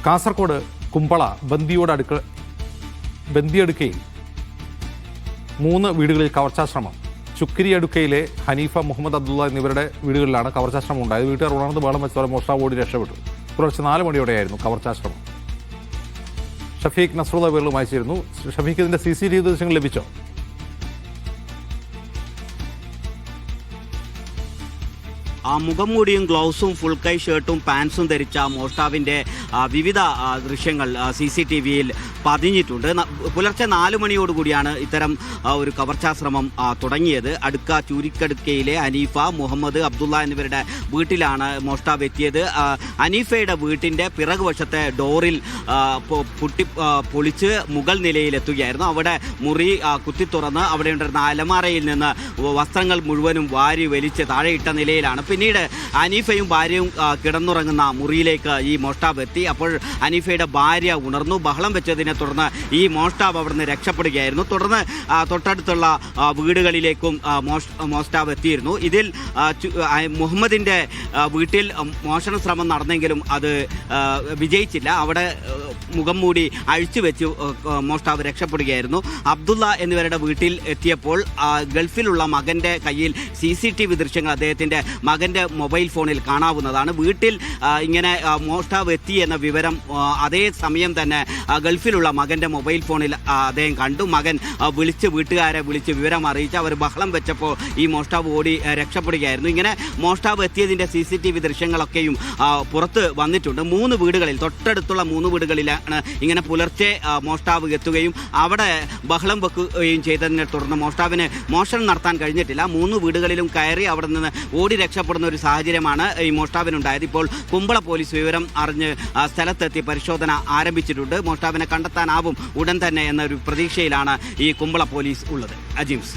കാസർഗോഡ് കുമ്പള ബന്ദിയടുക്കയിൽ 3 വീടുകളിൽ കവർച്ചാശ്രമം. ചുക്കരിയടുക്കയിലെ ഹനീഫ, മുഹമ്മദ് അബ്ദുള്ള എന്നിവരുടെ വീടുകളിലാണ് കവർച്ചാശ്രമം ഉണ്ടായത്. വീട്ടുകാർ ഉണർന്ന് ബഹളം വെച്ചതോടെ മോഷ്ടാവ് ഓടി രക്ഷപ്പെട്ടു. പുലർച്ചെ 4 മണിയോടെയായിരുന്നു കവർച്ചാശ്രമം. ഷഫീഖ് നസ്രുള്ള വിവരങ്ങളുമായി ചേരുന്നു. ഷഫീഖ്, ഇതിന്റെ CCTV ദൃശ്യങ്ങൾ ലഭിച്ചോ? മുഖംമൂടിയും ഗ്ലൗസും ഫുൾ കൈ ഷർട്ടും പാൻസും ധരിച്ച മോഷ്ടാവിൻ്റെ വിവിധ ദൃശ്യങ്ങൾ CCTVയിൽ പതിഞ്ഞിട്ടുണ്ട്. പുലർച്ചെ 4 മണിയോടുകൂടിയാണ് ഇത്തരം ഒരു കവർച്ചാശ്രമം തുടങ്ങിയത്. ചൂരിക്കടുക്കയിലെ ഹനീഫ, മുഹമ്മദ് അബ്ദുള്ള എന്നിവരുടെ വീട്ടിലാണ് മോഷ്ടാവ് എത്തിയത്. ഹനീഫയുടെ വീട്ടിൻ്റെ പിറകുവശത്തെ ഡോറിൽ പൊളിച്ച് മുകൾ നിലയിലെത്തുകയായിരുന്നു. അവിടെ മുറി കുത്തി തുറന്ന് അവിടെ ഉണ്ടായിരുന്ന അലമാരയിൽ നിന്ന് വസ്ത്രങ്ങൾ മുഴുവനും വാരി വലിച്ച് താഴെയിട്ട നിലയിലാണ്. പിന്നീട് ഹനീഫയും ഭാര്യയും കിടന്നുറങ്ങുന്ന മുറിയിലേക്ക് ഈ മോഷ്ടാവ് എത്തി. അപ്പോൾ ഹനീഫയുടെ ഭാര്യ ഉണർന്നു. ബഹളം വെച്ചതിനെ തുടർന്ന് ഈ മോഷ്ടാവ് അവിടുന്ന് രക്ഷപ്പെടുകയായിരുന്നു. തുടർന്ന് തൊട്ടടുത്തുള്ള വീടുകളിലേക്കും മോഷ്ടാവ് എത്തിയിരുന്നു. ഇതിൽ മുഹമ്മദിൻ്റെ വീട്ടിൽ മോഷണ ശ്രമം നടന്നെങ്കിലും അത് വിജയിച്ചില്ല. അവിടെ മുഖം മൂടി അഴിച്ചു വെച്ച് മോഷ്ടാവ് രക്ഷപ്പെടുകയായിരുന്നു. അബ്ദുള്ള എന്നിവരുടെ വീട്ടിൽ എത്തിയപ്പോൾ ഗൾഫിലുള്ള മകൻ്റെ കയ്യിൽ CCTV ദൃശ്യങ്ങൾ അദ്ദേഹത്തിൻ്റെ മകൻ്റെ മൊബൈൽ ഫോണിൽ കാണാവുന്നതാണ്. വീട്ടിൽ ഇങ്ങനെ മോഷ്ടാവ് എത്തി എന്ന വിവരം അതേ സമയം തന്നെ ഗൾഫിലുള്ള മകൻ്റെ മൊബൈൽ ഫോണിൽ അദ്ദേഹം കണ്ടു. മകൻ വീട്ടുകാരെ വിളിച്ച് വിവരം അറിയിച്ച് അവർ ബഹളം വെച്ചപ്പോൾ ഈ മോഷ്ടാവ് ഓടി രക്ഷപ്പെടുകയായിരുന്നു. ഇങ്ങനെ മോഷ്ടാവ് എത്തിയതിൻ്റെ CCTV ദൃശ്യങ്ങളൊക്കെയും പുറത്ത് വന്നിട്ടുണ്ട്. 3 വീടുകളിൽ, തൊട്ടടുത്തുള്ള 3 വീടുകളിലാണ് ഇങ്ങനെ പുലർച്ചെ മോഷ്ടാവ് എത്തുകയും അവിടെ ബഹളം വെക്കുകയും ചെയ്തതിനെ തുടർന്ന് മോഷ്ടാവിന് മോഷണം നടത്താൻ കഴിഞ്ഞിട്ടില്ല. 3 വീടുകളിലും കയറി അവിടെ നിന്ന് ഓടി രക്ഷപ്പെടുന്ന ഒരു സാഹചര്യമാണ് ഈ മോഷ്ടാവിനുണ്ടായത്. ഇപ്പോൾ കുമ്പള പോലീസ് വിവരം അറിഞ്ഞ് സ്ഥലത്തെത്തി പരിശോധന ആരംഭിച്ചിട്ടുണ്ട്. മോഷ്ടാവിനെ കണ്ടെത്താനാവും ഉടൻ തന്നെ എന്നൊരു പ്രതീക്ഷയിലാണ് ഈ കുമ്പള പോലീസ് ഉള്ളത്. അജിംസ്.